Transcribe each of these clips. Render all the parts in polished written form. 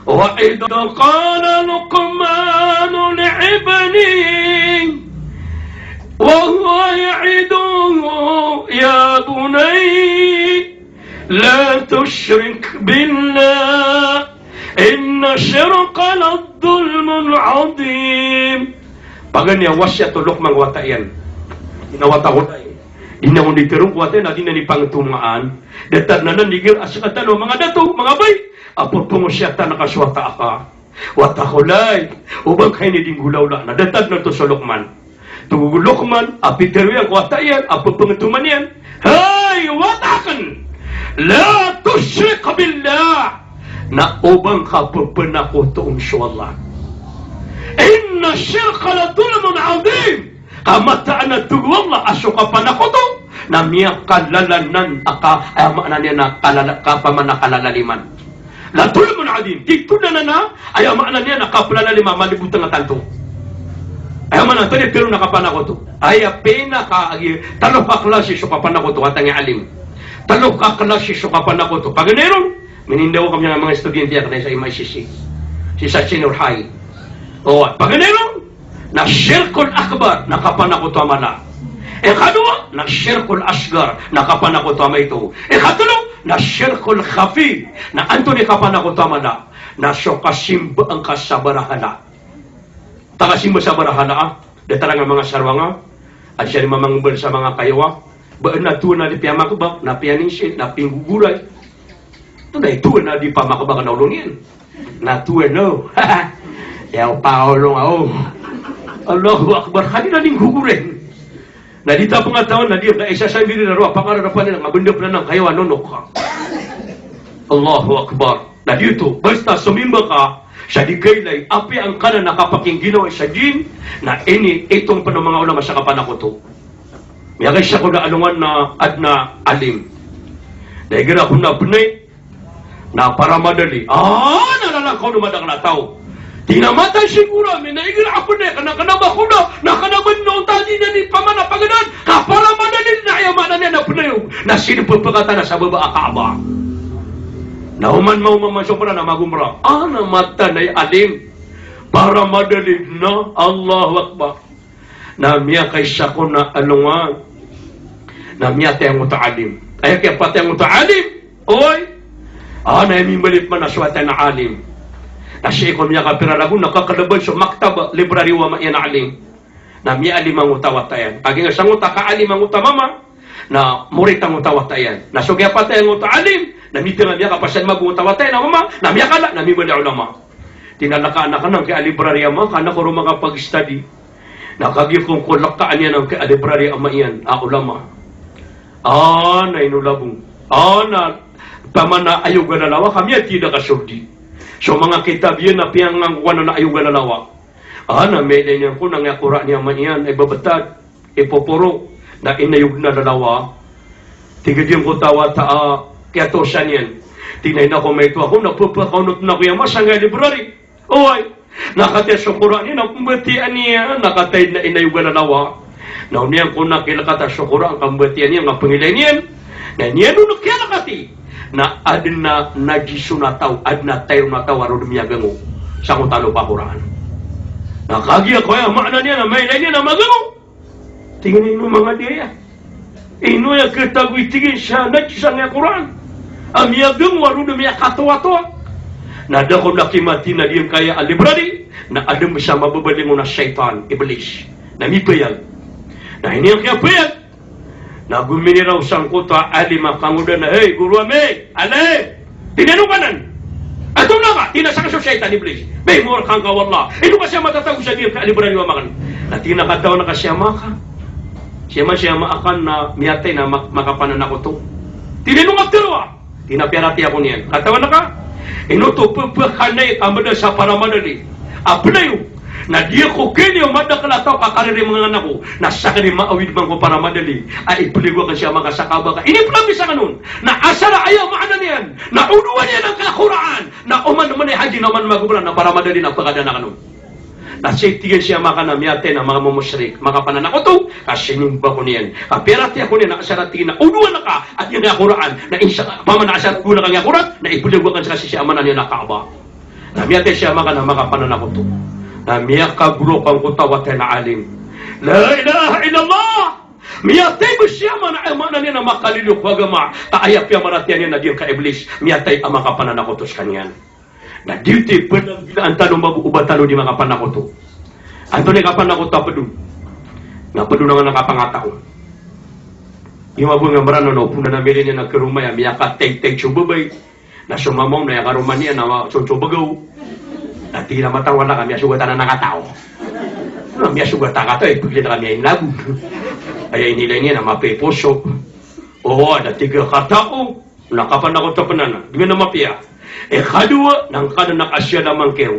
وإذ قال لقمان لابنه وهو يعده يا بني لا تشرك بالله إن الشرك لظلم عظيم. Pagan yang wasya tulok mang watayan. Inawatahuday. Inawon ditirong watayan na di na ni pangtumaan. Datar na nanigil asakatan o mga dato, mga bay. Apo pungusyata nakaswata ka. Watahulay. Ubang kayo ni dinggulaw na. Datar na to sa Lukman. Tugulokman, apiteru yang watayan, apo pangtuman yan. Hay, watakan! La tusyrik billah. Na ubang ka pagpanakotoong syawallah. Inna syirka la dhulmun azim. Kamataan na tugwallah asuka panakoto na miya kalalanan aka ay makna niya na kapamanakalalaliman. La dhulmun azim. Dito na ay makna niya na kapalalaliman malibutan na tanto. Ay mana tadi pero nakapanakoto. Ay pena ka talo ka klase suka panakoto atang alim. Talo ka klase suka panakoto. Paganeron minindaw kami ng mga estudyante kanay sa MICC. Si Sachinur High. O, pagkanilang, na syirkul akbar, nakapanakutamana. Ikadwa, na syirkul asgar, nakapanakutamana ito. Ikatulong, na syirkul khafi, na antoni kapanakutamana, na sokasimba ang kasabarahala. Takasimba sa barahala, datarang ang mga sarwanga, at siya mamangubal sa mga kayawa, baan na tuwa na di piyamakabak, na piyaninsin, na pingguguray. Ito na ituwa na di pamakabak na ulungin. Na tuwa no, Yang Paulong ako. Allahu Akbar. Kanina ning hugurin. Na dito pangataon na diyo na isa sa hindi na ruwa. Pangarapan nila. Mabundap na ng kayawan nunok ka. Allahu Akbar. Na dito. Basta sumimba ka. Sa di kailay. Api ang kanan nakapaking ginawa sa jin. Na ini itong pa ng mga ulama sa kapanakoto. Mayagay siya ko na alungan na adna alim. Dahil gira ko na punay. Na para madali. Nalalakaw na madang na tao. Tinamatan siguro, may naigil ako na, kanaba ko na kanaban noong tadi na ni pamana paganan, kapala manalil na ayamanan niya na punayo, na sinipagpagkata na sa baba akaba. Nauman maumamasyo pala na magumra, mata na alim, para madalil na, Allahu Akbar, na miya kay sako na alungan, na miya tayong mutaalim. Ay kaya pa tayong mutaalim, oy, na imimalit man na swata na alim. Kasi ikon niya kapiralago, nakakalaban sa maktaba, library wa mayan alim. Na miya alim ang utawatayan. Pagi nga sa nguta ka alim ang utamama, na murit ang utawatayan. Na sugya patay ang alim, na miti nga miya kapasan mag-utawatayan na mama, na miya kala, na miya ulama. Tinalaka-anak ka ng kaya library ama, kana ko rin makapag-study. Nakagip kong kulakaan niya ng kaya library ama yan, ulama. Na inulabong. Na pamana ayog na lalawa, kami at tidak kasurdi. So mga kitab yun na piyang ang wano na ayugan na lawa. Na may niyan ko nang yakura niya man yan ay babatad, ipopuro na inayug na lalawa. Tigad yung ko tawa kaya to siya niyan. Tinay na ko may ito ako, napapakaunot na ko yung masangay library. Nakatay sa Quran niya, nakambatian niya, nakatay na inayugan na lawa. Nauniyan ko na kilakata sa Quran, kambatian niya, nga pangilay niyan. Na niyan nung nakilakati. Na adna najisu na tao, adna tayo na tao, aro dumiyagango sa kung talo pa Quran. Nakagya ko yung makna niya na may niya na magango. Tingnan nyo mga diya. Ino yung kitagwitigin siya, najisang nga Quran. Amiyagango, aro dumiyakatawa-tawa. Nada ko nakimati na diyang kaya alibrari, na adam siya mababaling mo na syaitan, iblis, na mipayag. Na hindi ang kaya payag. Nagumini raw sang kota alima kanguda na, hey, guru ame, ale, tinanukanan. Ato na ka, tinasaka sa syaitan iblis. May mura kang kawalla. Ito ka siya matatag sa diyang kaaliburan niyo makan. Na tinakataw na ka siya maka. Siya maakan na miyatay na makapanan ako to. Tinanungag dalawa. Tinapirati ako niyan. Katawan na ka. Inuto pagpakanay kamada sa paramadali. Apnayo. Na dia ko kenyo madakalataw kakariri mga anak ko. Nasa kani maawid man ko paramadali. Ay ipuligo ka siya makasakaba ka. Ini promise ka nun. Na asara ayaw maana niyan. Na unuan niya ng kakuraan. Na uman naman ay haji naman magubulan na paramadali na pagkadana ka nun. Nasitigan siya makanamiyate na mga mumusrik. Makapanan ako to. Kasi nimba ko niyan. Kapirati ako niyan na asaratiin na unuan na ka. At yun ang kuraan. Na pamana asarat ko na kang kuraan. Na ipuligo ka siya amanan niya na kaaba. Na miyate siya maka na makapanan ako to. Na miyaka guro kang kutawate na alim. La ilaha illallah! Miyatay mo siya mana niya na makalilok wagama. Kaayap ya maratian niya na diyan ka iblis. Miyatay ang makapanan ako to sa kanyan. Na duty penang bilaan tanong mabuubatan di makapanan ako to. Anto ni kapanan ako to apadu. Na padu na nga nakapangataw. Yung mabunga marano no, puna na meron niya nagkarumaya, miyaka tay-tay chubabay. Na sumamong na yakaruman niya na chubagaw. Na tila matang wala kami, asugatan na nakatao. Kami asugatan ka to, pagkita kami ay labu. Kaya inilay niya na mapiposok. Oo, na tiga katao, nakapanakot sa panana. Di na mapia. Kadua, nang kada nakasya lamang kero.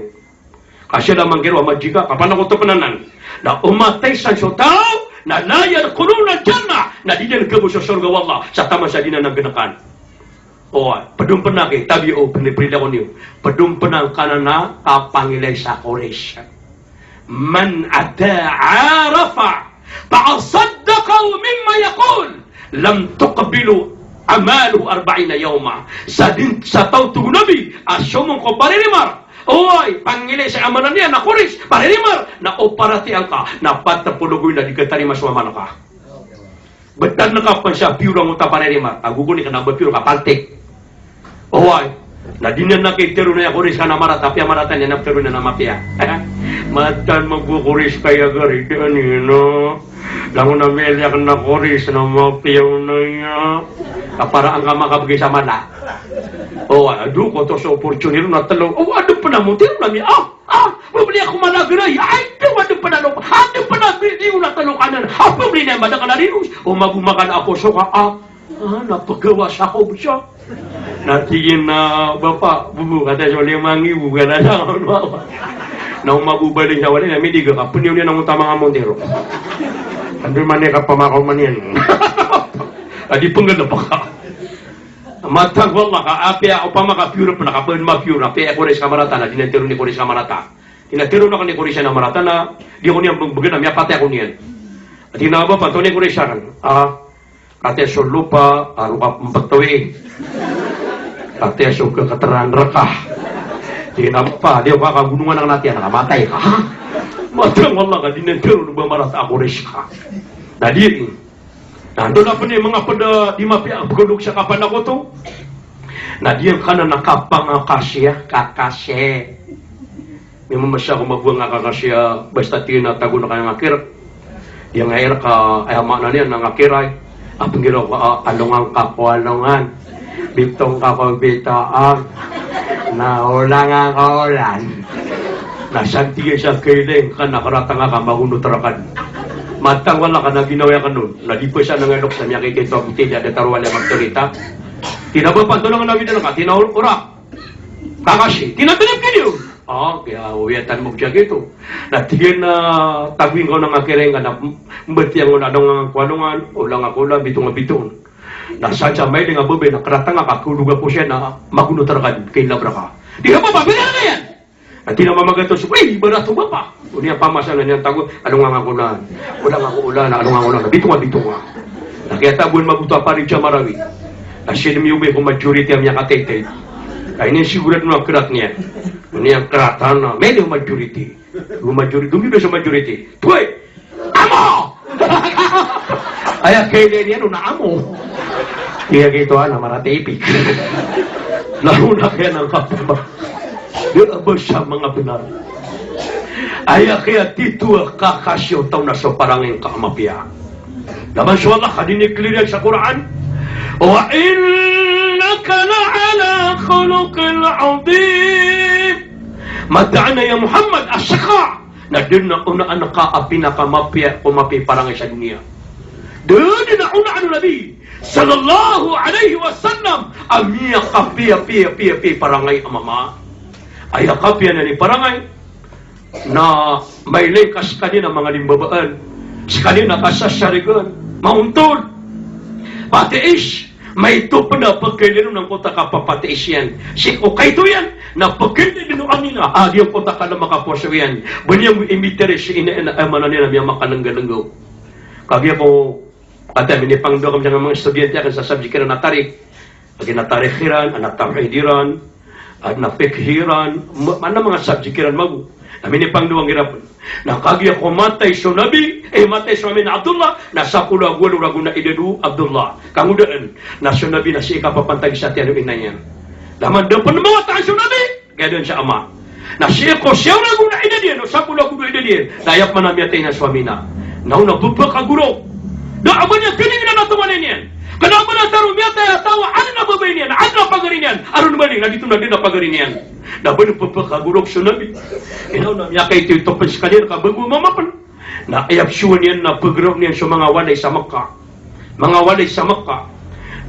Kasya lamang kero, amajika, kapanakot sa pananan. Na umatay sa tao, na layar kuruna jannah, na di din kebo sa surga wallah, sa tama sa dinan ng ganakan. O, padumpanaki, tabi o, piniprila ko niyo, padumpanang kanana, kapangilay sa Quraysh. Man ata'arafa, fa'asaddaqaw mimma yaqul, lam tuqbilu amalu 40 yawma. Sa tawtug nabi, asyomong ko paririmar, oy, pangilay sa amanan niya na Quraysh, paririmar, na operatian ka, na patapulugoy na di ka tarima sumaman ka. Betal na ka pa siya, pure ang uta paririmar, aguguni ka na ba pure ka, pantik. Oy, na dinan na kay tero na ya Quraysh ka na marata, pia marata niya na tero na namapia. Matan magkukuris kaya gari, di anino. Lango na melyak na Quraysh na mapiyaw na niya. Kapara ang kamakabagay sa mala. Oh, adu ko to sa opportunity na talo. Oh, adu pa na mo tiro na mi. Pabili ako malagray. Ay, adu pa na lo. Adu pa na bili na talo kanan. Pabili na mada kana rinus. O magumakan ako so ka. Napagawas ako siya. Natigin na bapa, bubu kata sa 5,000 kada sa ano. Na magubaling sa wala na mi diga ka puniw niya nang utama nga montero. Andun man ka pamakaw man yan. Adi penggal pa ka. Matang wallah ka apya upama ka pure pa nakapen ma pure apya Quraysh kamarata na dinatero ni Quraysh kamarata. Dinatero na ni Quraysh na marata na di ko niya bagana mi apate ako niyan. At hinaba pa to ni Quraysh kan. Kate so lupa arupa pembetawi. Kate so ke keterangan rekah. Dinapa dia ka gunungan ang natian nakamatay ka. Matang wallah ka dinatero ni marata Quraysh ka. Nah diri nah, doon na po niya mga pada di mapia pagulog sa kapan ako to. Na diyan ka na nakapang kakasya. May mamasya kung magbuang kakasya basta tinatago na kanyang akir. Diyan nga air ka ay hamak na niya ng akiray. Ang ginawa ka alungang kakualungan. Bitong kakabitaang. Naulang ang kaulan. Nasantigay sa kailing ka nakaratang ka mahunutarakan. Matang wala ka na ginawa ka nun. Nadipo siya ng alok sa niya kay Kito Butilya de Tarwala Magtorita. Tinabapan to lang ang nabi na nga. Tinaurak. Kakashi. Tinatanap ka niyo. Kaya uyatan mo siya gito. Natigyan na tagwin ko ng akiring ka na mbati ang unadong kwalungan. Ulang ako lang bitong. Nasa siya may nga bube na karatang ka kuluga po siya na magunutarakan kay Labra ka. Di ka pa ba? Pila na yan! At tinamamagato siya, barato ba pa? Unya pamasa na niyang tago, anong nga ulan? Ulang ako ulan, anong nga ulan? Bitong nga. Kaya tabuan mabuto pa rin siya marawi. At siya namiyubay kung majority ang niya katetay. Kaya niya sigurat mo ang kerat niya. Niya ang keratan na, may yung majority. Yung majority, dumiba sa majority. Tuway! Amo! Ay, kaya niya no na amo. Kaya gito na maratipik. Lalo na kaya ng kapaba. Dia siya mga benar. Ayah kaya dito kakasyo taw na sa parangin kaamapya. Naman siya Allah kadinikliran sa Quran. Wa innaka la'ala khuluqil azim. Madaan ya Muhammad asyaka. Na din na una anak ka pinakamapya kumapi parangin sa dunia. Din na una ano Nabi sallallahu alaihi wasallam amia kapia parangay amama. Ay kapya na ni parangay na may lekas kanina mga limbabaan sa kanina kasasyarigan mauntod patiis may ito pa na pagkailino ng kota kapapatiis yan si okay to yan na pagkailino kanina yung kota ka na makaposyo yan banyang imiteres ina-amanan nila may makalanggalanggaw kagya po kata minipangdo kami ng mga estudyante akan sa subject na natarik pag natarikiran, anak tamhidiran na pikiran, mana mga subjikiran magu. Amin ipang duwang girapan. Nakagi ako matay so nabi, matay so amin Abdullah, nasa pula gulo raguna idedu Abdullah. Kangudaan, nasa nabi na si ikapapantag sa tiyan inayan. Laman daw panamawatan so nabi, kaya doon siya ama. Nasi ko siya raguna idedian, nasa pula gulo idedian, dayak manamiyatay na swami na. Nauna bubakaguro. Da abanya kining na natumanin yan. Kenapa na taruh miyata tawa ano na babayin yan, ano na pagarin yan, aron balik, nagito na din na pagarin yan. Dapat pagkagurok sa nabi. Inaw na miyakay ito itopan sa kanil ka bago mamapan. Na ayapsyuan yan na pagurok niyan sa mga walay sa Makkah. Mga walay sa Makkah.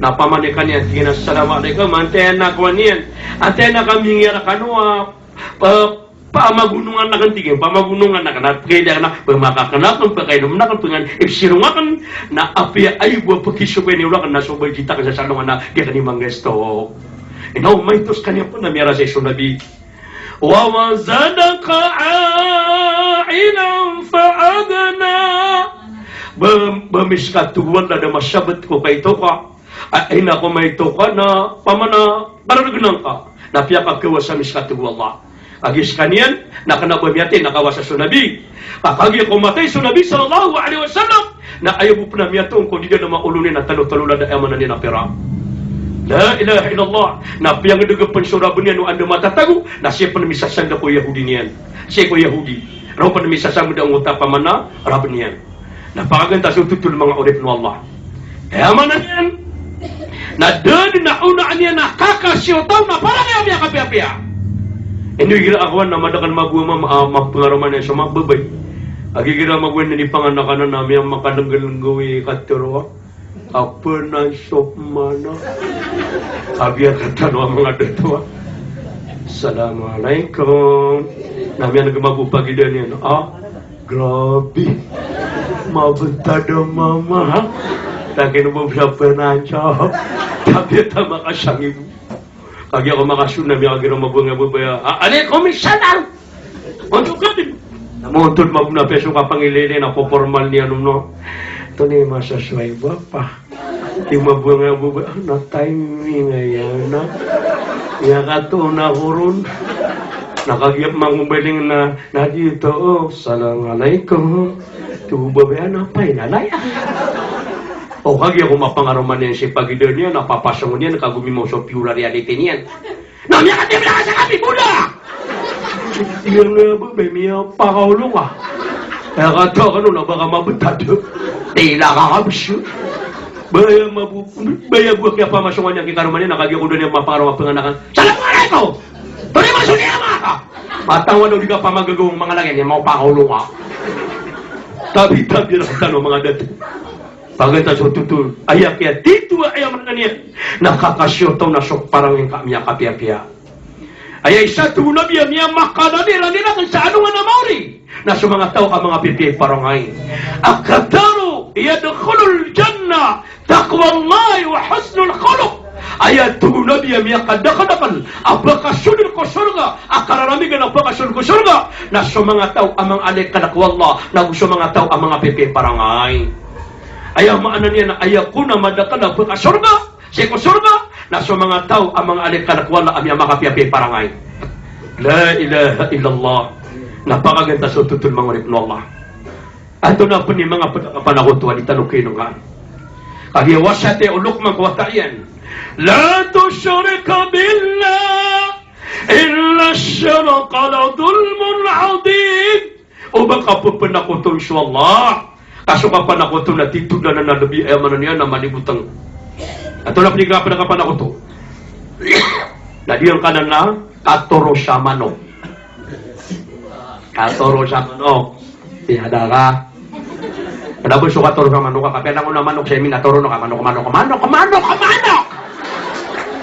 Na pamanikan yan, tingin na Assalamualaikum, antayan na kuwan yan. Antayan na kami ngira kanua, pamagunungan na kan tingin, pamagunungan na kan, kaya na pamakakanatong, pakainom na kan, pengan ipsirungakan, na api ay buwa pakisupay niyo kan, nasubay kita ka sa salungan na, di ka ni manggesto. Inaw, may tos kanya po na miyara sa iso nabi. Wa wazadaka a'ilan fa'agana. Bamiskatuwan na masabat ko kay ito ka. Ay na ko may ito ka na pamana paranagnang ka. Napiya ka kawa sa miskatuwa Allah. Agis kanyan, nakanabamiyate, nakawa sa sunabi. Kakagi ko matay sunabi sallallahu alaihi wasallam. Na ayaw po na miyatong kung di na maulunin na talo-talo na ayaman na nila pera. La ilaha illallah. Na piyang nagagapan surabon niya no anda matatago. Na siya panamisasan na ko Yahudi niyan. Siya ko Yahudi. Raw panamisasan mo na ang utapa mana rabon niyan. Napakaganda sa tutul mga urip no Allah. Kaya man na yan. Na dadi na unaan niya na kakasyotaw na parang niya miya kapiya-piya. Inoy gira akawan na madakan magwama mapangaraman niya sa magbabay. Agigira magwan na ni panganakan na namin ang makalanggal-langgawi katero. Apa na sop mana? Abia kata no mga dato. Assalamualaikum. Namin ang nagmagbupagi din yan. Grabe. Mabenta mama. Takin mo sa penanca. Tapi ito makasangin. Kagi ako makasunam yung agirang mabunga-bubaya. Ane, komisyoner! Untuk ka din. Namuntod mabuna peso kapangilili na popormal niya no. Ito na yung masasway ba pa? Yung mabunga-bubaya. Na timing ngayon na. Yakato na kurun. Nakagiyap mangubaling na dito. Assalamualaikum. Tubabaya na pa'y nalaya. O kagi ako mapangaraman niya si pagidar niya, napapasang niya, nakagumi mo sa pure reality niyan. Namya ka din lang sa kami, Buddha! Iyan nga ba, may miya pakaulo ka. Kaya ka to, ano na baka mabutado. Tila ka kabisyo. Baya buwag niya pamasungan niya kikaruman niya, nakagi ako doon niya mapangaraman panganakan. Assalamualaikum! Tuloy mo suniya ka! Matawan daw di ka pa magagawang mga langyan niya, mau pakaulo ka. Tabi-tabi lang tanong mga dato. Pagkita sa tutul, ayak ya, dito ayam na niya. Nakakasyotaw na sok parang yung kamiya kapiya-piya. Ayay sa tulo biya niya makalanira nila kung sa ano nga na mauri. Na sa mga tao ka mga pipi parangay. Akataro, yadkhulul jannah, taqwallahi wa husnul khuluq. Ayat tulo biya niya kadakadakan, abakasunil ko surga, akararamigan abakasunil ko surga. Na sa mga tao amang alik kadakwallah, na sa mga tao ang mga pipi parangay. Ayaw maanan niya na ayaw ko na madakal na surga, siya ko surga, na sa mga tao ang mga alikalakwala ang mga makapiyapi parangay. La ilaha illallah. Napakaganda sa tutul mga urip no Allah. Ato na po ni mga panahon tuwa, itanukin nga. Kagiwasate ulok mga kawatayan. La tusyrika billah, illa syaraka la dhulmun adim. O baka po panakutong sa Allah. Kaso ka panakoto na titula na nalabi ay manan niya na malibutang. Ato na pinigapa na kapanakoto. Nadiyang kanan na katoro samano. Katoro samano. Tihada ka. Kadabon so katoro samano ka. Kapya na ko na manok sa imin natoro no ka. Manok.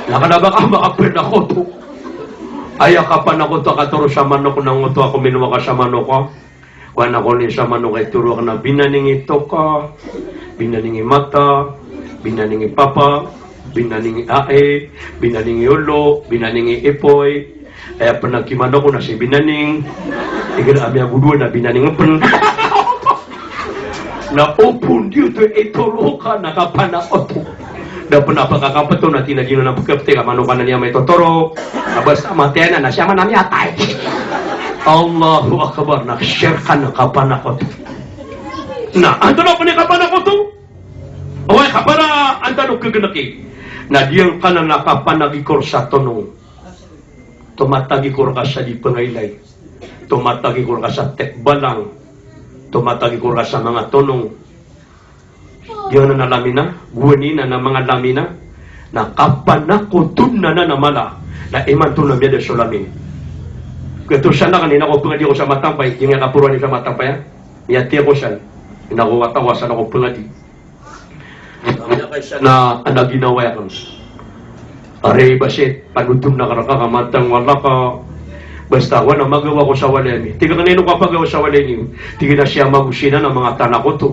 Nakadaba ka makapinakoto. Aya ka panakoto katoro samano ko nang uto ako minuwa ka samano ko. Wana ko ni sa manok ay turo ka na binaningi toka, binaningi mata, binaningi papa, binaningi ae, binaningi ulo, binaningi ipoy. Ay panagkimano ko na si binaning. Igal amya gudo na binaning pen. Na opun dito ituro ka nakapanakoto. Dapat apa kakak to na tinagino na pagkapte ka manukan na niya may totoro. Basta matiyan na siya man nami atay. Allahu Akbar, na-share ka na kapanakot. Na, anto na pa ni kapanakot to? Okay, kapana, anto na kaganaki. Na diyang ka na nakapanagikor sa tonong. Tumatagikor ka sa di pangaylay. Tumatagikor ka sa tekbalang. Tumatagikor ka sa mga tonong. Diyan na nalamin na, buwani na mga lamina, na kapanakotun na namala, na iman to na biyada sulamin. Kaya siya na kanina ko pangadi ko sa matampay, yung nakapuruan niya sa matampay, niyati ako siya, inakuwatawasan ako pangadi. Na anaginawa yan. Aray basit, panutum na karakamatang wala ka, basta wala magawa ko sa waleni. Tiga kanino ka pagawa sa waleni, tiga na siya magusina ng mga tanak ko to.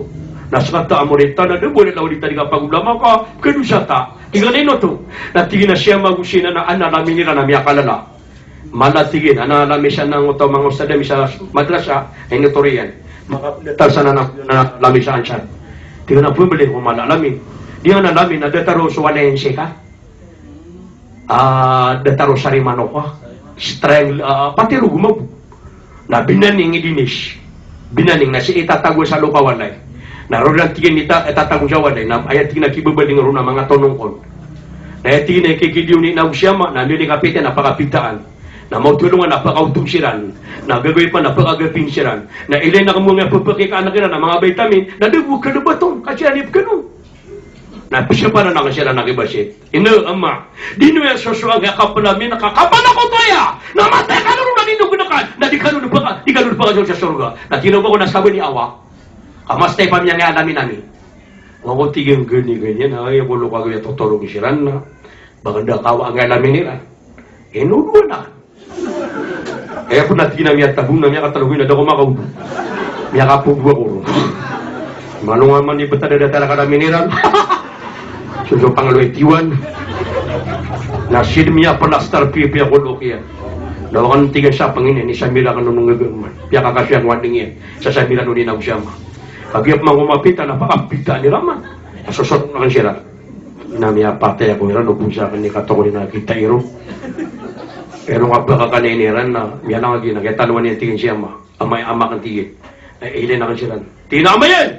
Nasakata amorita na doon, boleh laulita di kapagulama ka, kedusata. Tiga kanino to, na tiga na siya magusina na analamin nila na miyakalala. Malatigin, analamin siya ng ito mga usada, misa madrasa, ay notoriyan. Makapundatal sa nalamin saan siya. Tiga na po bilhin kung malalamin. Di nga nalamin na dataro sa walense ka. Dataro sa rimano ka. Strangle, pati rugumab. Na binaning idinis. Binaning na si itatago sa lukawalay. Naroon lang tigin nita itatago sa walay. Na ayat tigin na kibabaling ron na mga tonongkon. Na ayat tigin na kikidiw ni Nausiyama. Na nyo ni kapite napakapitaan. Na mautulungan napakautusiran. Na gagawin pa napakagapinsiran. Na ilay na mga papakikaan na mga vitamin. Na dago ka na ba itong? Kasi anip ka no. Na siya pa na nakasira nakibasit. Ino, ama. Di nyo yung susuang kapalamin nakakapanak ko tayo. Namatay ka na rin na ninugunakan. Na di ka rin pa ka sa surga. Na tinubo ko na sabi ni Awa. Kamastay pa niya nga namin. Ako tigeng ganyan. Ay, ako luka gawin tutulong siran na. Baganda kawa ang alamin nila. Inudo na. Kaya po natin na miya tabong na miya katalagin na daw makaudo. Miya kapugwa ko. Manungan man ni betadada talaga namin nila. Suso pangaloy tiwan. Nasid miya palastar piya ko lokiyan. Daw kan tiga siya panginin ni Samira kan nung ngagaman. Piya kakasya ng wading yan. Sa Samira nung ninaw siya ma. Kagyap mga kumapita, napakapita ni Raman. Susot na kan siya. Namiya patay ako nila, nung sa akin ni Katoko ni nakita iro. Pero nga ba kakaniniran na, miya lang agin, nagkataluan niya tingin siya ma. Amay ama kan tigil. Ay ilin na kan siya. Tinama yan!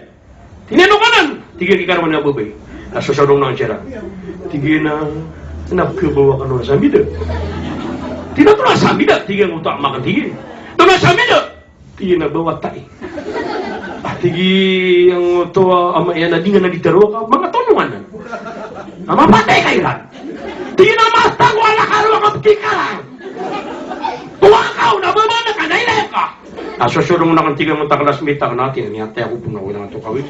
Tinino ka nan! Tigil ikaw naman na bubay. Nasusunong na kan siya. Tigil na, napkabawa ka nung samida. Tigil na samida, tigil mo ito ama kan tigil. Ito na samida! Tigil na bawa tayo. Tigi yang to ama yan na di nga nagitaro ka mga tulungan na. Mapatay kayo lang. Tigi na mastang wala ka rin mga pagkikalang. Tuwa ka, nababana ka, nailay ka. Susunong na kang tiga mong takalasmita ka natin. Niyatay ako po na wala nga ito kawin.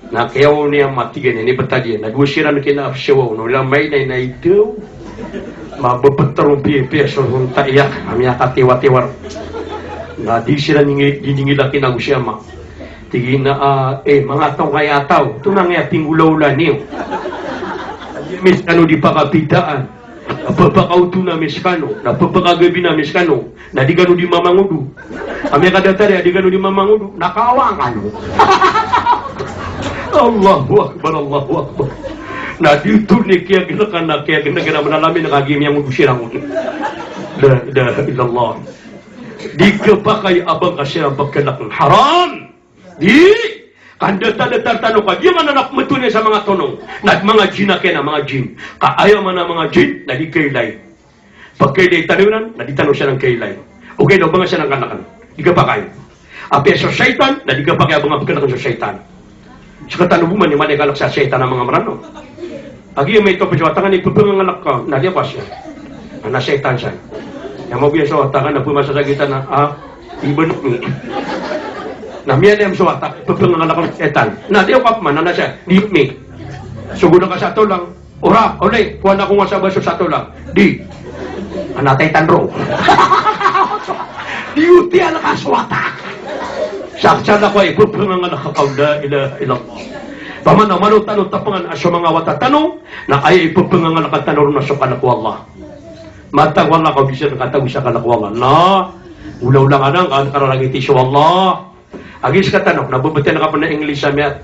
Na kaya ko niya matigan yan, ibatadyan. Nagwasiran na kinaapsyawaw. Nung may na ito. Mababatarong piya-piya. Surong taiyak. Amya ka tiwa-tiwar. Na di sila diningila kinagusiyama. Tigin na, mga tao kaya tao. Ito na nga tinggulaw niyo. Mis kano di pakapitaan. Napapakauto na miskano. Napapakagabi na miskano. Na di kano di mamangudu. Kami kadatari, di kano di mamangudu. Nakawang kano. Allahu Akbar, Allahu Akbar. Na dito ni kaya ginakan na kaya ginagana manalamin nakagimi ang udusirang ulit. La ilaha illallah. Di ka pa kay abang kasi ang pagkanak ng haram. Di! Kanda tanong ka, di man anak matulay sa mga tonong. Na mga jin na kaya na mga jin. Kaayaw man ang mga jin, na di kailay. Pag kailay tanong na di tanong siya ng kailay. Okay daw, mga siya ng kanakan. Di ka pa kayo. Api sa syaitan, na di ka pa kaya mga pagkanak sa syaitan. Sa katanubuman, ni manigalak sa syaitan ng mga marano. Agi may ito pa siya, tangan ipapanganak ka, na di pa siya. Na syaitan siya. Yang mau biasa watakan na pumasa sa kita na iban ni. Na miya dem suwata pagpanganak ng setan. Na di ako man na siya di mi. Sugod ka sa to lang. Ora, olay, kuha na ko nga sa baso sa to lang. Di. Anatay tanro. Diuti ala ka suwata. Saksa na ko pagpanganak ka la ilaha illallah. Paman na manut-anut tapangan sa mga watatanong na ay ipagpanganak ka tanong na sa kanak Allah. Matang wala ka bisa nakatago sa kalakwangan na ulaw lang anang kararangiti siya Allah agis ka tanong nabubutyan na ka pa na English sa miyat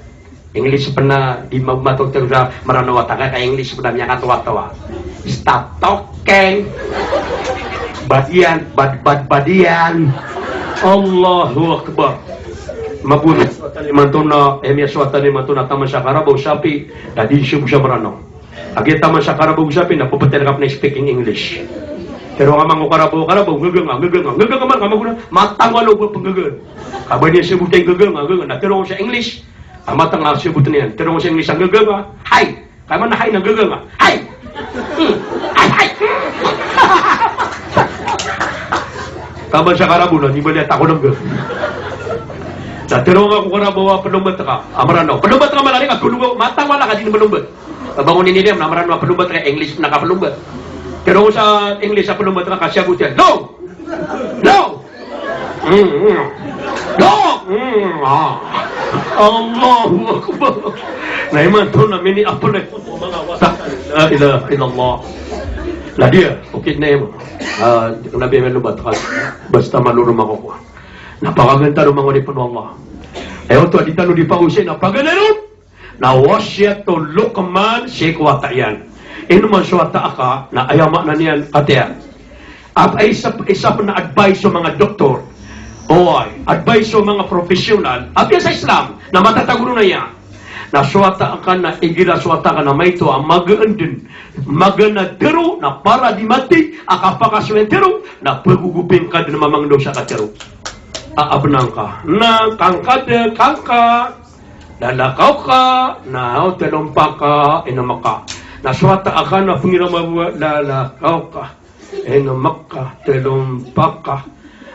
English pernah di matok terus merano wataka ka English pernah nya katawa. Stop talking. Badian. Allahu Akbar. Mabun suatani mantuna emia suatani mantuna taman sakara bau sapi tadi siya merano. Agi taman sakara bau sapi na pupetel kap na speaking English. Pero amang karabo gegeung man kamaguna matang walo penggeugeun. Kabadi sebutin gegeung na pero sa English. Amatang sebutin yan. Pero sa English ang gegeung. Hai. Kaman na hai na gegeung. Hai. Hai. Kaman sa karabo na, di ba lihat ako ng gano'n? Natirong ako na bawa penumbat ka. Amarano. Penumbat ka malari ka. Matang wala ka din penumbat. Bangunin nila, amarano penumbat ka. English na ka penumbat. Pero sa English sa penumbat ka, kasyabot yan. No! No! No! Allahu Akbar. Naiman to na mini apa na ito. La ilaha illallah. Lah dia, okay na yun. Nabi menubat ka. Basta malurum ako ko. Napakaganda ng mga nipan Allah. Ayaw to, di talo di pausin. Napaganaron. Na wasyat to Luqman sikwata yan. Ino man suwata aka na ayama na niyan katiyan. At ay isa pa na advice sa mga doktor. Advice sa mga professional. At yan sa Islam, na matataguro na yan. Na suwata ka na, igira suwata ka na may ito ang mag-aandun. Maganadero na para di mati, akapakaswentero, na pagugupin ka din mamangdo sa katero. Aabnang ka. Na kangkade, kangka, lalakaw ka, na telompa ka, inamaka. Na suwata ka na pangiramawa, lalakaw ka, inamaka, telompa ka.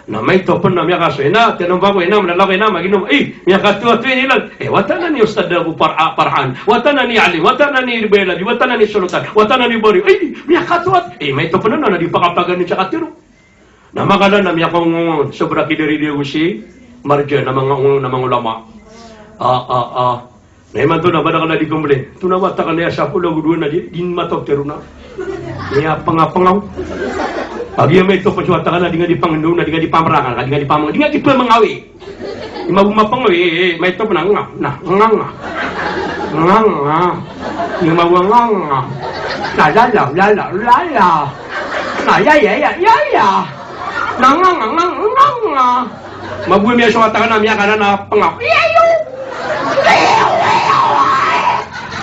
Na may to pun na miya kaso ina tinong bago ina manalaki na maginom miya katuwa tuwin ilan watan na ni Ustad Abu Farhan watan na ni Ali watan na ni Bela watan na ni Sultan watan na ni Bori miya katuwa may to pun na di pakapaganin siya katiro na magalan na miya kong sobra kidiri diyo si Marja na mga ulama na iman to na bada ka na di kumuli to na wata ka na sa pulo guduan na di matok tiro na miya pangapangaw. Pagi may ito pasuwata ka na, di nga di pangandong na, di nga di pamarangan ka, di nga di pamangawi, di nga di pamangawi. Di mabumapangawi, may ito pa na, di mawanganga, lala, na yaya, nanganganganganga. Mabuhay may suwata ka na, miya ka na pangaw, yayo,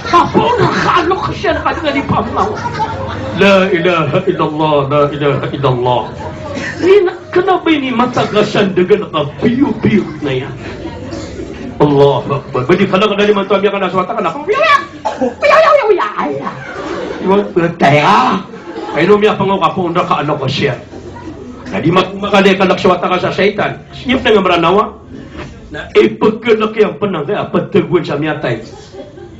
kapuna ka, ano ka siya na ka, di nga di pamangaw. La ilaha illallah, la ilaha illallah. Kenapa ini matagasan dengan biu-biu na yan? Allah Akbar. Badi kalau dari mantuan dia kana suwata kana. Taya. Ayun miya pangaw ka po unda ka ano ko siya. Na di makali ka suwata ka sa syaitan. Siyep na nga maranawa. Na ipagkalak yang penang kaya patagwan sa miyatay.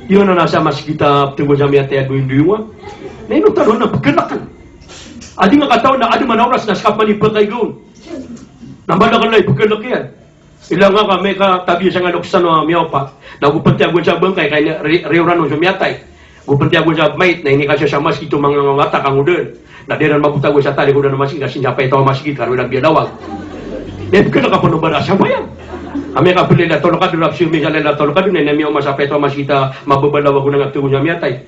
Yun na nasa mas kita patagwan sa miyatay aduin-duwa. Na ino taron na pagkanakan. Adi nga kataon na adi manauras na skap manipag kay gawin. Nambalakan na ipagkanak yan. Ilang nga kami katabi sa nga luksan na miyaw pa. Na gupantiagon sa bangkay kaya reuran sa miyatay. Gupantiagon sa mait na ini kasi sa mas ito mga ngata kang udon. Na di rin mabutagon sa tali ko na masik kasi siya pa ito masik karoon ang biyadawag. Na ipagkanak ka pa nung barasa ba yan? Kami kapili na tolong ka doon apsyo misalnya na tolong ka doon na miyaw masapay ito masikita mababalawag ko ng atugon sa miyatay.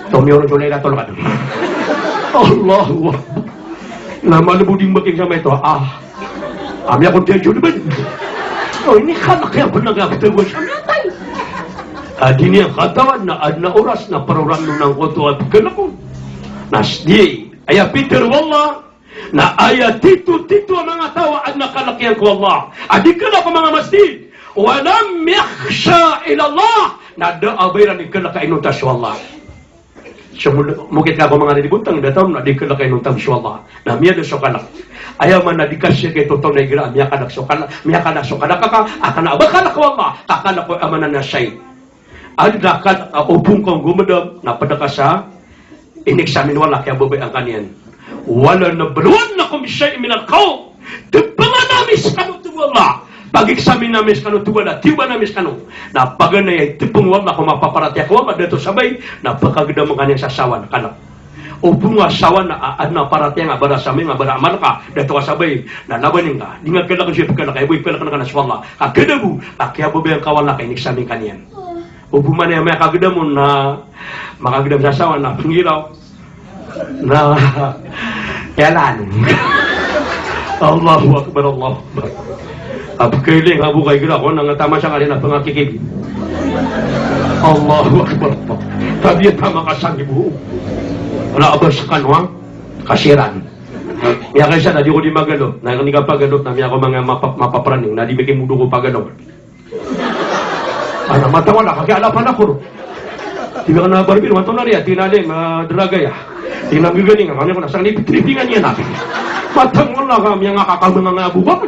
Tomioro tunay na tolong ka. Allahu Akbar. Na malubuding baking sa ito. Ami ako diyan yun ba? Ini kanak yang pernah gagawin sa miyatay. Ini ang katawan na adna oras na paroran ng koto at pagkalakon. Nasdi. Aya Peter wallah. Na aya tito ang mga tawa adna kalakyan ko Allah. Adi ka na ko mga masjid. Walam yakhsha ilallah. Na daabayran ni kalakain ng taswallah. Mungkin ka mga nadibuntang datang na di kalakay nung tang Allah na miya so kanak ayaw man na di kasya kay totoo na igra miya kanak so kanak ka akan abakala ko Allah kakana ko amanan na shay adda kan upong kong gumedam na padaka sa inexamin wala kaya babay ang kanian wala na beruan na kum shay min al-qaw tepanganamis kanu tu Allah pag-examine namin kanu tuwala, tiwa namin kanu. Na pagana ay tipong wala kung mapaparati ako, madato sabay, napakagda mo kanyang sasawan, kanak. bunga sawan na adna paratya nga bara sami nga bara amal ka dato sabay na labanin ka di nga kailangan siya pagkala kay boy pala ka na swalla kagedabu akya bo ben kawan na kay niksami kanyan man ya may kagedam na makagedam sa sawan na pangiraw na yalan Allahu akbar Allahu akbar abkailing abu kay gira ko nang tama siya kanina pangakikig Allahu akbar tabi tama kasang ibu wala abas kanwang kasiran ya kaysa na di ko di magalot na hindi ka pagalot na miya ko mga mapapraning na di bikin mudo ko pagalot ano matawala kaya alapan ako di ba ka na barbir wanto na riya tinalim dragaya tinamigaling kami ko nasa tripingan niya natin matang wala kami ang akakalma nga abubak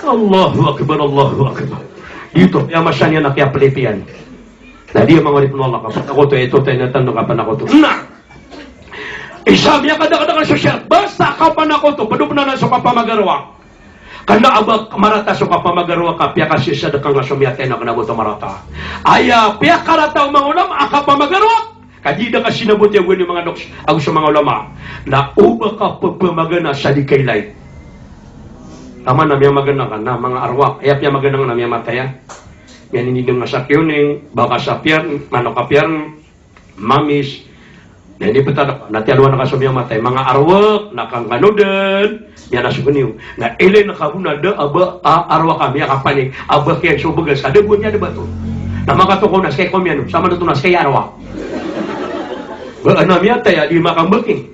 Allahu akbar Allahu akbar dito ya masya niya na kaya palipian na di mga ulit mo Allah kapag ako to ito tayo natanong kapan ako to na isabi niya kada-kada ka siya basta kapan ako to padub na sa kapamagarwa kanda abag marata sa kapamagarwa ka piya kasi siya dakang nasumiyatay na kanabuto marata aya piya karata mga ulam akapamagarwa kadida ka sinabot yung mga doks ang sa mga ulama na uba ka pagpamagana sa di kaylay tama na miya magana ka na mga arwak aya piya magana na miya mataya yan hindi nang nasakyoning baka sapyan manokapyan mamis na hindi pata natialwa na kasumiyang matay mga arwak nakanganodan yan nasukuniw na ilay nakabuna da aba arwak kami kapanig aba kaya subagas ada buat niya diba to na makatukonas kay komyan sama na tunas kay arwak ba na miya tayo di makambaking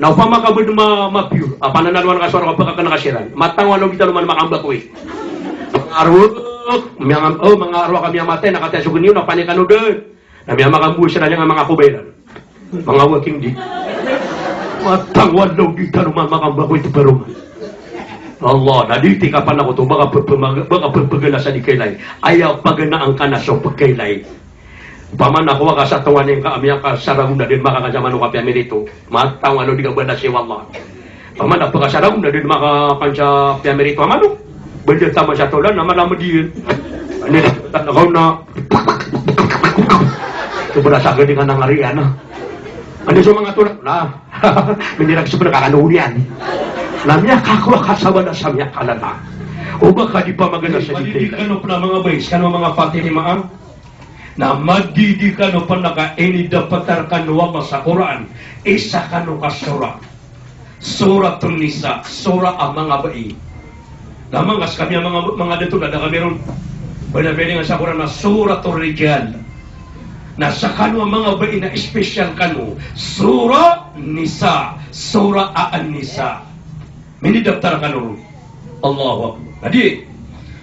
na upama ka ba ma-pure pananaluan ka suara kapag ka nakasiran matang wala kita naman makambakwi arwak mga arwah kami yang matay nakataya suguniw na panikanodan na miya makambuhi sila niya nga mga kubaylan mga waking di matang walaw kita naman makambakwi ito peruman Allah naditi kapan ako to baka pagpagala sa di kaylay ayaw paganaan ka na sa pagkaylay paman ako ka sa tuwan yung kaamya ka sarang na din makakajaman ng kapya merito matang walaw di ka ba na siya Allah paman ako ka sarang na din makakansya kapya merito amano benda tama sa tulan naman naman diyan ano na kau na ito berasa ka din ka ng arian ano sa mga tulan na menirag sa pinakakanunian namya kakwa kasaba na samya kalana o baka di pa maganda sa dito madidikano pa na mga bays kano mga fatilimaan na madidikano pa naka inidapatar kanuwa sa Quran isa kano ka suratun nisa sura ang mga bayi lamang as kami ang mga dito na kami ron pwede nga sa Quran na suratul rijal na sa kanu ang mga bayi na espesyal kanu sura nisa sura an-nisa minidaptar kanu Allahu Akbar jadi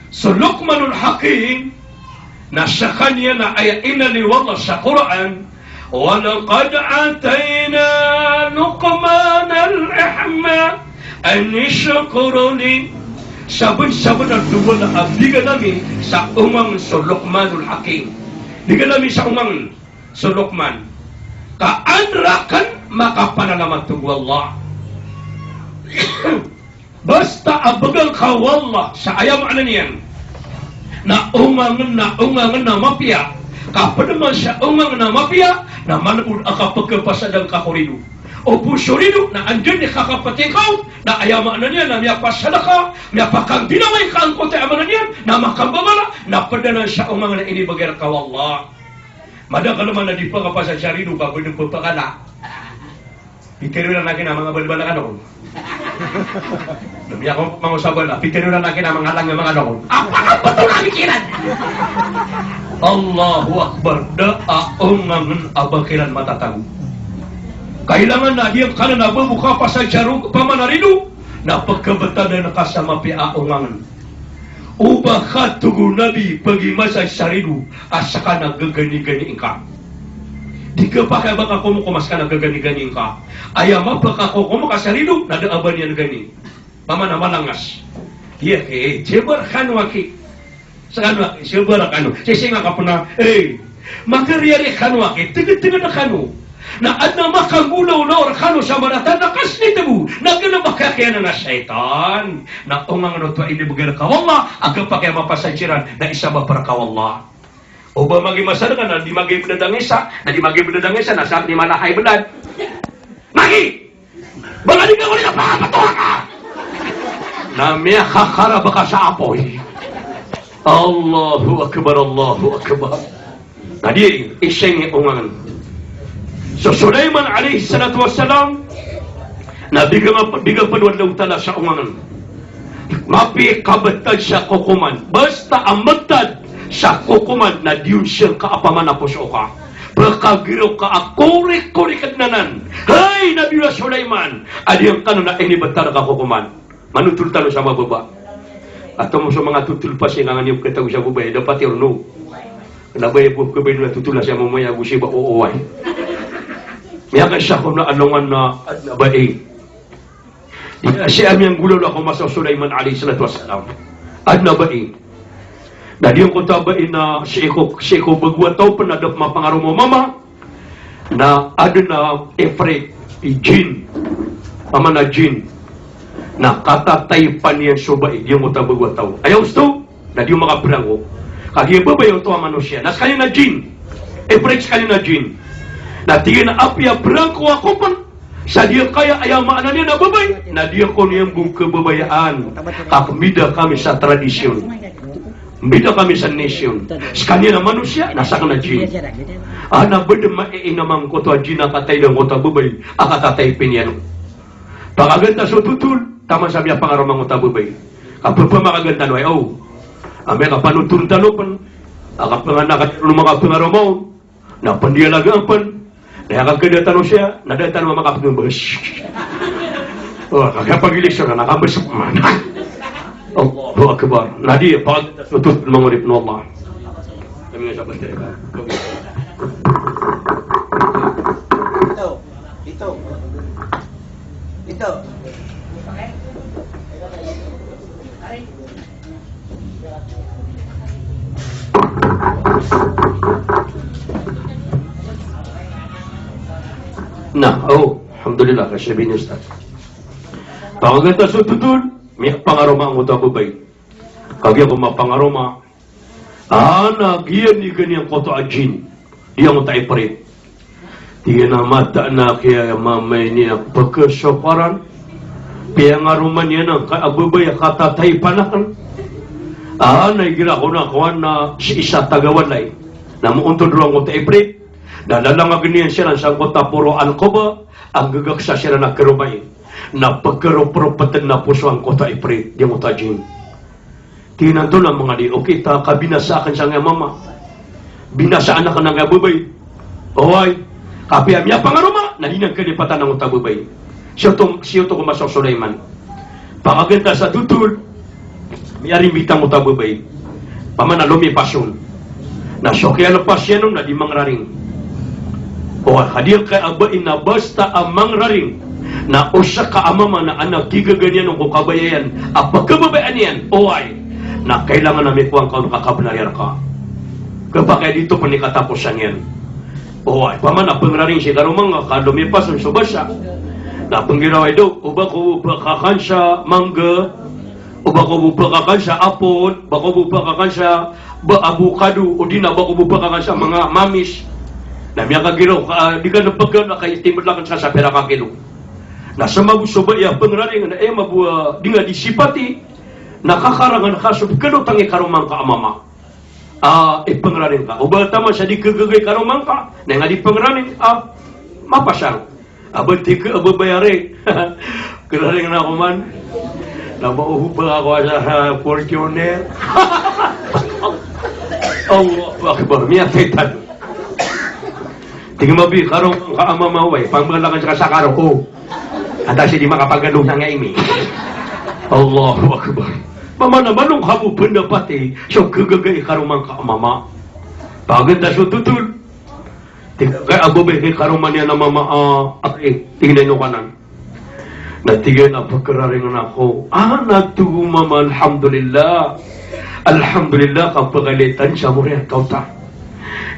so Luqmanul Hakim na sa kanya na ayat ina ni wallah sa Quran وَلَقَدْ آتَيْنَا لُقْمَانَ الْحِكْمَةَ أَنِ اشْكُرْ لِي sabun-sabun ang duwa na abiga namin sa umang Luqmanul Hakim. Diga namin sa umang Luqman. Kaanrakan makapanalamat ng Allah. Basta abagal ka wallah sa ayam ano niyan. Na umangan na mapya. Kapanaman sa umangan na mapya na manapod akapagkapasadang kakorido. O pusurido na andyan ni kakapatikaw na ayama na niya na miya pasadaka miya pakang dinamay ka ang kote ama na niya na makambabala na padanan siya umang na inibagir ka wallah madaka naman na di pa kapasa syarido bago ng pagpakala pikirin na nakin ang mga balbala ka noon miya kong mga usabala pikirin na nakin ang mga lang ng mga noon apakapato na pikiran Allahu Akbar da'aungan abakiran matatago kailangan na diyan ka na nababuka pa sa jarug pamanarido na pagkabata na nakasama piaungangan. Uba ka tugo nabi pagimasa sarido asaka nagagani-gani ka. Di ka pa kaya baka kumukumas ka nagagani-gani ka. Ayama baka kumukas sarido nadaaban yan gani. Pamana malangas. Iya ke, jebar kanwaki. Sa kanwaki, jebar kanu. Sisinga ka po na, makariyari kanwaki, tigit-tigit na kanu. Na adna makagulaw na orkano sa manatan na kasni tabu na ginabakakyan na syaitan na ungang ano to inibagal ka wallah aga pa kaya mapasansiran na isa ba para ka wallah o ba magi masada ka na di magi bedadangisa na di magi bedadangisa na saat di malahay bedad lagi. Bala di ka wala pa patuwa ka. Namanya khakara bekas apoy. Allahu akbar, Allahu akbar. Tadi iseng ungangan. So Sulaiman alaihi salatu wassalam Nabi biga padwan daw tala sa ungangan. Mapi kabetad sa kukuman. Basta amatad sa kukuman na diyon siya kaapaman na puso ka. Pagkagiro ka akurik-kurik nanan. Hay Nabi Sulaiman. Adi ang kanon na inibatar ka kukuman. Manutul talo sa mababa. Atau mo sa mga tutul pa siya nga niyong kataw sa babay. Dapat yun no. Nabay po kabay na tutula siya mamaya gusi ba uuway. Miyaka siya kung na alungan na nabay. Siya amiyang gulol ako masa Sulaiman alayhi salatu wassalam. At nabay. Dahil yung kutabay na siya ko bagwataw pa na mapangaro mo mama na ada na Efraim, jin. Mama na jin. Na katatay pa niyan subay yung utabagwataw. Ayaw gusto na di yung makaprango. Kaya babayaw to ang manusia. Nas kanya na jin. Efraim kanya na jin. Na tingin na apya brangko ako pa. Sa diya kaya ayaw maanan niya na babay. Na diya ko niyang buong kebabayaan. Kakmida kami sa tradisyon. Bida kami sa nation. Sa kanya na manusia, nasa ka na jin. Ana bada maiinamang ko to a jin na katay ng utababay. Akatatay pinyan. Pagaganda so tutul. Tama sabi ang pangaramang utababay. Kapag pa makaganda no ay, amay kapanutun talopan. Akapanganak mga pangaramaw. Napandialagapan. Nakakaganda talo siya. Nadatan mo makapagambas. Kakapagilis siya na nakambasok man. Allahu Akbar. Nadi pag tutut mangurip no Allah. Kami nga sabat ka. Ito. Nah, alhamdulillah kasi bin Ustaz. Pagkata sa tutul may pangaroma ang utababay. Kaya kung mapangaroma, giyan ni ganyan koto ajin. Iyang utaiparit. Tiyan na mata na kaya mamay niya pagkasoparan. Piyangaruman niya ng kaababay katatay panakan. Gira ko na kuhan na si isa tagawalay. Na muuntod rin ang utaiparit. Dalalang ganyan siya sa kota puro alkoba. Ang gagaksa siya na kerubay. Na pagkaropropatan na puso ang kota ipre di mo tajin. Tinan to lang mga di, okay, kabinasaan siya nga mama. Binasaan na ka nga babay. Oy, kapi amya pangaroma, nalinang kalipatan ng utababay. Siya to kumasok Sulaiman. Pagaganda sa tutul, miyaring bitang utababay. Pamana lumipasyon. Na sokya na pasyanom na di mangraring. O hadir kay abain na basta amang raring. Na usa ka amama na anak gigaganyan ng kukabayayan at pagkababayaan yan, na kailangan na may kuwang kakabnayar ka. Kapag dito pa ni katapusan yan. Pamana pangraring si karumang kalumipas ang subasa. Na panggiraway daw, uba ko bakakan sa mangga, uba ko bakakan sa apod, bako bakakan sa abukado, o di na bako bakakan sa mga mamis. Na miya kagiro, di ka napagkan na kay timod lang sa pera kakilo. Nasa magusubay ang pangraring na mabuha di nga disipati nakakarangan ka subkano tangi karumang ka amama. Pangraring ka. Ubal tama sa di kagagay karumang ka na nga di pangraring mapasang. Abanti ka ababayari. Kararing na ako man. Nabauhubang ako sa Fortuner. Allahu Akbar. Miya fetan. Tingin mabi karumang ka amamaway. Pangmalakan sa kasakaro ko. Ata siya di makapagandong sa nga imi. Allahu Akbar. Mama naman nung habo pendapati, siya kagagay karumang kaamama. Paganda siya tutul. Kaya ababay kay karuman niya na mama, tingnan nyo kanan. Natigay na pagkararingan ako. Nagtugo mama, alhamdulillah. Alhamdulillah, kapagalitan siya mo rin, kauta.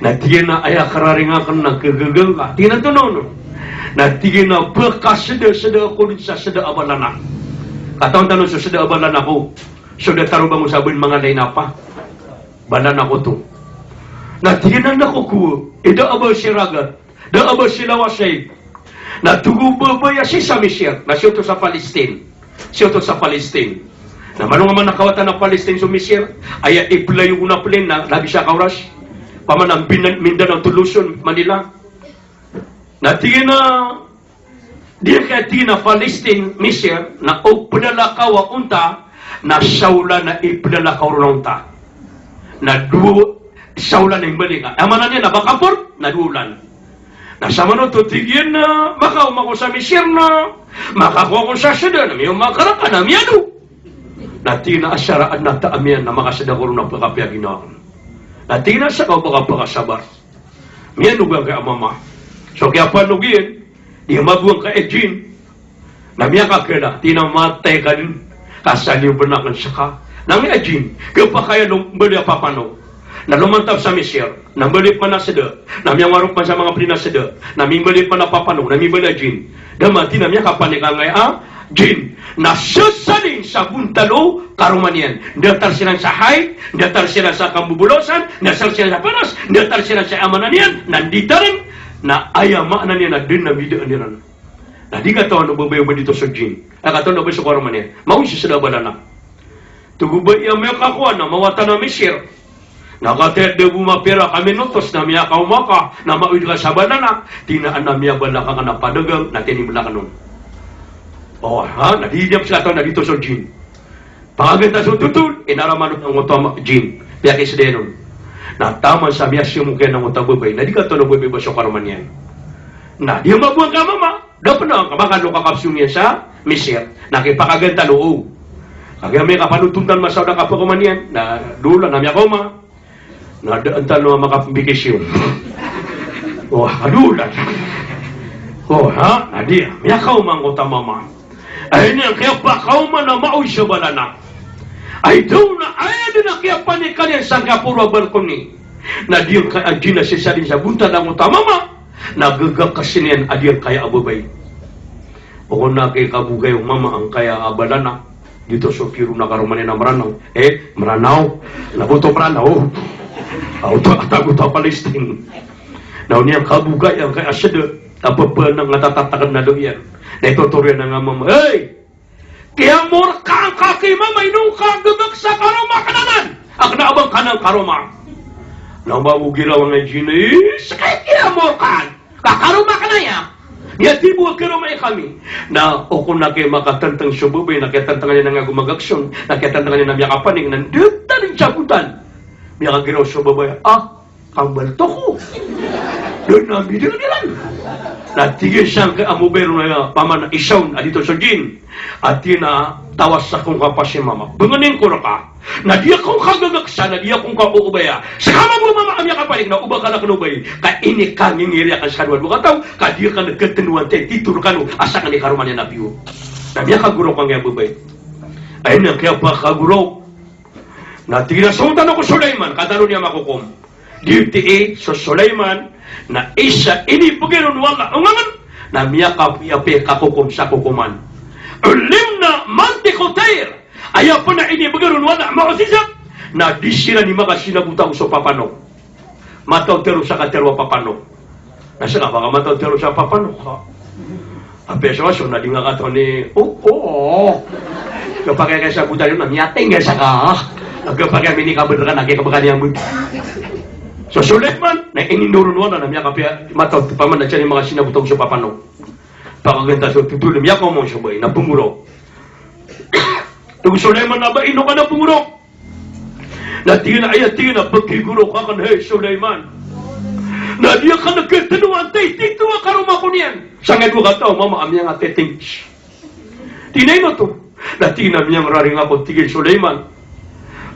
Natigay na ay kararingan ka na kagagang ka. Tingnan to no. Natigay na bekas seda ako sa seda abalan. Katawang tanong sa seda abalan ako. Sudah taruh bangun sabun mga lain apa? Balan ako to. Natigay na nakukuha. Ida abal si ragat. Da abal si lawasay. Na tugu babaya si sa Mesir, na siya to sa Palestine. Siya to sa Palestine. Na manong man nakawatan na Palestine sa Mesir, ay iplayo na plane na labi siya kauras. Paman ang Mindanao to Luzon, Manila. Na tingin na di kaya tingin na Palestine, Mesir, na o pinalakawa unta, na sawla na ipinalakaw unta. Na duo, sawla na yung balik. Amanan niya na bakapor, na duulan. Nasa mano to tigyan na, makaw mako sa Mesir na, makakuha ko sa sada na may makaraka na miyado. Na tingin na asyaraan na taamian na makasada ko rin na pagkapiyagin na ako. Na tingin na sa kau baka pagkasabar. Miyado ba kaya mama? So kaya panugin, di mabuang ka Ejin, na miya ka kaya, tinamatay ka din, kasaliw ba na kan saka, na miya Ejin, kaya pa kaya bali papano, na lumantaw sa Mesir, na balik pa na sada, na miya warok pa sa mga prinasada, na miya balik pa na papano, na miya bali Ejin, damati na miya kapanikangay Jin, na sasalin sa buntalo, karumanian, datar sila sa hay, datar sila sa kambubulosan, datar sila sa panas, datar sila sa amananian, nandita rin, na ayama na niya na din na bidaan niya rin. Na di ka taon na babayo ba dito sa Jin? Kataon na ba sa karuman niya? Mausi sa dabala na. Tugubay iya may kakuha na mawata na Mesir. Nakatid na bumapira kami nutos na miya kaumaka na mauid ka sa banana. Tinaan na miya bala ka na padagang na tinimula ka nun. O ha? Nadidiyap sila taon na dito sa Jin. Pagaganda sa tutul, inaramanot ang utama Jin. Piyakis denon. Na tama sa miya siya mukha ng utababay, na di ka ito nababay ba sa karuman yan. Na di mabuang ka mama, dapat na kamakalo kakapsyon niya sa Mesir, nakipakaganta loo. Kaya may kapanutuntan masaw na kapakuman yan, na dula na miya koma, na daan talo makapambikisyon. Oh, kadulan. Oh, ha? Na di, miya kaumang utamama. Ay niya, kaya pa kauman na mauy siya balana. Ay daw na ay din na kaya panikan yan sa kapura balkoni. Na diyan kay Ajina si Salin sa bunta ng utamama. Nagagakasin yan adiyan kaya ababay. O kung na kay kabugay yung mama ang kaya abalana. Dito so kiro na karumanin na maranaw. Maranaw. Nabuto maranaw. Auto atago to Palestine. Now niya kabugay ang kaya asada. Tapapa nang natatatakan na doon yan. Na ituturyan na nga mama. Hey! Kaya mura ka ang kakima, may nung kagabag sa karoma kananan. Ang naabang ka ng karoma. Nang mawugiraw ang engineers, kaya mura ka. Kakaroma ka na yan. Yati buwag karoma kami. Na o kung nakimakatantang sububay, nakitantangan niya nga gumagaksyon, nakitantangan niya na miya kapaning, nandita rin sabutan. Miya kagiraw sububay, kambalto ko. Doon na bidyo nilan. Natigil siyang amubero na paman isaw na dito sa Jin. At na tawas sa kong kapasya mama. Banganin ko na ka. Na di akong kagagaksa, na di akong kaubaya. Sa kama mo mama amya kapalig na ubang ka na kanubay. Ka ini ka ngingiri ka sa kanwan mo kataw. Ka di ka nagkatinuan tayo. Tituro ka no. Asa ka ni karuman niya na biyo. Na miya kaguro ka nga bubay. Ayun na kaya pa kaguro. Natigil na sultan ako Sulaiman. Katalo niya makukum. DTA so Sulaiman na isa ini paginoon wala ungangan na miya kapi kakukum sa kukuman ulim na mantikotair ayaw po na ini paginoon wala mausisap na disira ni maka sinabutang so papano mataw tero sa katerwa papano nasa nga baka mataw tero sa papano apeso na di nga kato ni kapag kaya sa buta yun na miyating nga sa ka kapag kaya minikabadra ka nakikabaka niya mo. So Sulaiman, na ininurunwan na miya kapya mataw paman na siya ni mga sinabutog sa papano. Pakaganda so tutulim ya ko mo siya ba na pumuro. Tugo Sulaiman na ba ino ka na pumuro? Natingin na ayatingin na pagkiguro ka kan hey Sulaiman. Na diya ka nagkatanuan tay tito ka karuma ko niyan. Sangay ko kataw mama amya nga teting. Tinay mo to. Natingin na miyang raring ako tigil Sulaiman.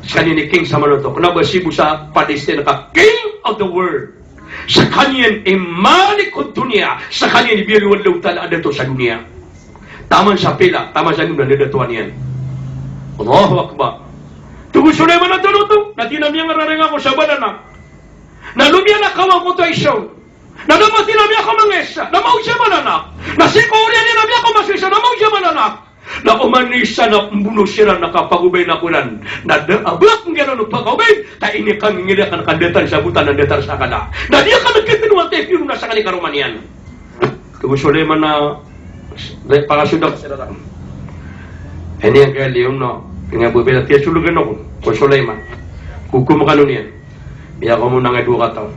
Sa ni King sa Manotok, nabasibo sa Palestine ka, King of the world. Sa kanyan imalikod dunia, sa kanyan ibiriwan lautan ada to sa dunia. Taman sa pila, taman sa nung nadatuan yan. Allahu Akbar. Tugo Sulaiman na tunuto, na tinamiyang raring ako sa banana. Na lumya na kawang ko to isaw. Na naman tinamiyang ako mangesa, na mausya banana. Na sikurya ni namiyang ako masisa, na mausya banana. Na umanisa na mbuno sila nakapagubay na kulan. Na abak ng gano'n pagubay, ta ini kang ngiri ka nakadetan sa butan ng detar sa kada. Na diya ka nagkitinuan tayo pero nasa kanikaruman yan. Tugu Sulaiman na para sudah datang. Ini yang kaya liyon na nga berbeda tiya sulugan ako ko Sulaiman. Hukum kanunia. Biya ko muna nga 2 kataon.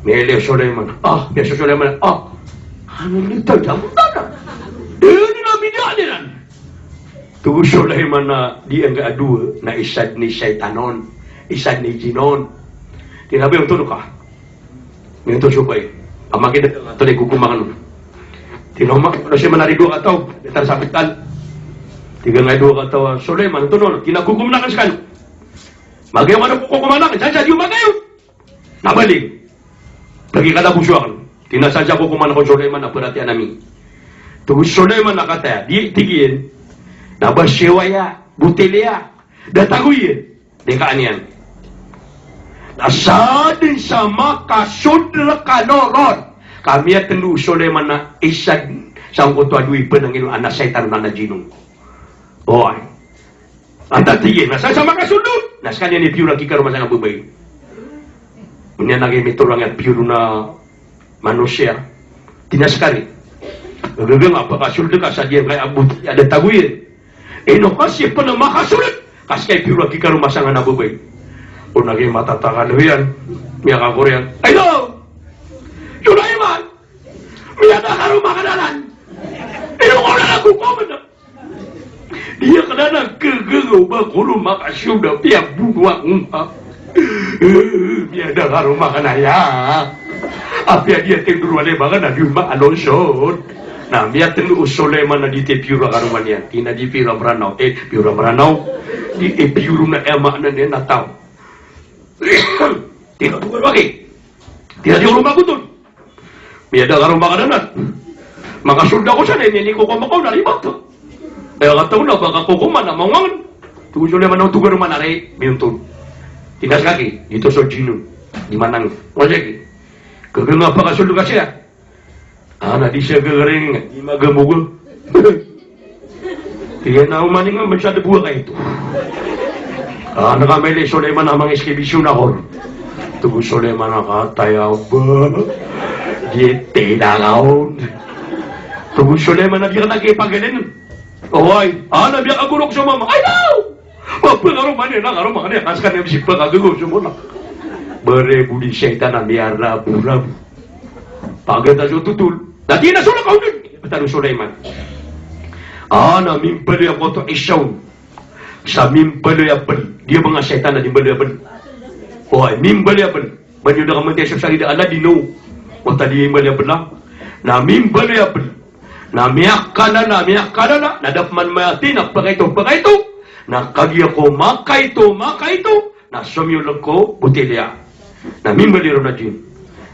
Mele Sulaiman. Biya Sulaiman. Ano nito jam tana? Ini na bidaliran. Tugu Sulaiman na di ang adua na isad ni Shaitanon, isad ni Jinon. Tinabi yung tulog ka. Ngayon to supay. Amakin na ito na ikukumangan mo. Tinomak, ano siya manari 2 kataw. Bitar sabitan. Tiga nga 2 kataw. Sulaiman, ito no, kinakukumanakan sa kanyo. Magayon ka na kukumanakan. Sadya di magayon. Nabalik. Pagi kada pusuakan. Tinasadya kukumanakan Sulaiman na perhatian namin. Tugu Sulaiman na kataya. Di tigin. Nabasyewaya. Butilya. Dataguyin. Dekaan yan. Nasadin sama kasudra kanoron. Kami at tenu Sulaiman na isad sa kutua dui penangin anak setan na jinong. Oy. Anta tigin. Nasa sama kasudut. Naskan yan ipiyo lagi ka rumah sa ngabubay. Unya naging miturang at piyo na manusia. Tinaskari. Gagawin apa kasulda ka sa diyan kay abut. Ada taguyin. Ino kasi pa na makasulit. Kasi kay piyo lagi ka rumah sa ngabubay. O naging matatakan yan. Miya ka Korean. Ay no! Sulaiman! Miya na ka rumah kanalan. Ino ko na nagkukuman na. Dia kena nak kegeng bakulu maka sudah dia bunuh umpa. Dia dah rumah kan ayah. Apa dia tidur wale bangan di rumah Alonso. Nah dia tenu Sulaiman di tepiura karumania. Tina di piura meranau. Piura meranau di piura na emak na dia nak tahu. Tidak bukan lagi. Tidak di rumah kutun. Dia dah rumah kan maka sudah ko sana ini ko kau dari batu. Kaya kataon na, baka kukuman na mawangan. Tugo Sulaiman na tugo naman na rin, miyuntun. Tinas kaki, dito sa Jinon. Di manang, wajaki. Kaganga pa kasuldo ka siya. Na di siya gagaring, di magamugol. Kaya na umaning nga, masyado buwa ka ito. Nakamili Sulaiman na mga eskibisyon ako. Tugo Sulaiman na katayaw ba? Di tinakaon. Tugo Sulaiman na di ka nagipagaling. Oy, biya kagulok sa mama. Ay, no! Pagpagaruman niya, nakaruman niya. Kaskan niya si pagkagulok sa mama. Berebu di setan na biar rabu-rabu. Paganda sa tutul. Dati na sulak ako dun. Betul Sulaiman. Mimpali ako to isaw. Sa mimpali apel. Dia mga setan na mimpali apel. Oy, mimpali apel. Banyo na kamantiya sa salida ala di no. O tadi mimpali apel lang. Na mimpali apel. Namiyak ka na, nadapman mayati, napakaito, nakagya ko, makaito, nasumyulag ko, butilya. Namimbaliro na din.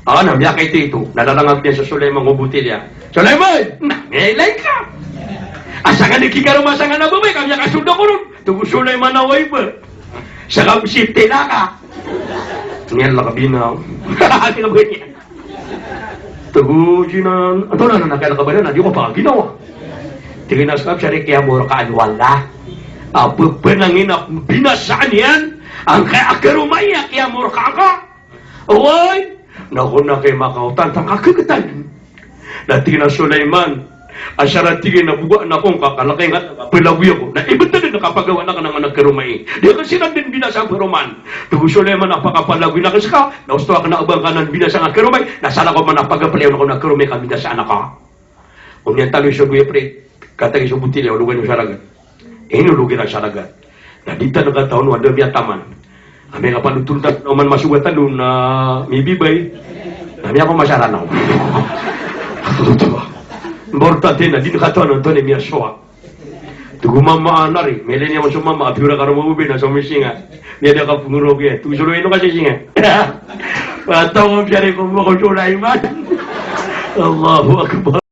Namiyak ito, nalalangag niya sa Sulaiman ko butilya. Sulaiman, nangilay ka. Asa nga nagkikarumasa nga na babay, kami kasulda ko ron. Tugo Sulaiman na way ba? Sa kamsip, tila ka. Ngayon lang kabinaw. Kinabay niya. Tugu jinan, atau na nakakabala na di ko pa ginawa. Tiginas ka siya kaya mo ka anwala. Apa penangin ako binasaan yan? Ang kaya akarumaya kaya mo ka ka. Oy, naku na kay makautan tang kakagatan. Dati na Sulaiman, asyara tigin na buwa na kong kakalakay nga palawi ako. Na iba na din nakapagawa na ka ng anak karumay. Di ka sila din binasa ang karuman. Tugu Sulaiman napakapalawi na kasi ka. Nausto ka na abang ka ng binasa ang karumay. Nasala ko man napagapalaw na ko ng karumay ka binasa anak ka. Kung yan talo siya guya pre, katagi siya butil yaw, lugan yung saragat. Inulugi na saragat. Na dita nagkataon, wala miya taman. Ami nga panutuntan, naman masugatan doon na may bibay. Nami ako masaranaw. Importante na, di nakataon ito ni miya soa. Tugumama anari, mele niya masumama, apiura karumabubi na sumisinga. Niya da ka pungurog yan. Tugusuloy no kasi singa. Pataw ko siya rin kung mo ko Sulaiman. Allahu Akbar.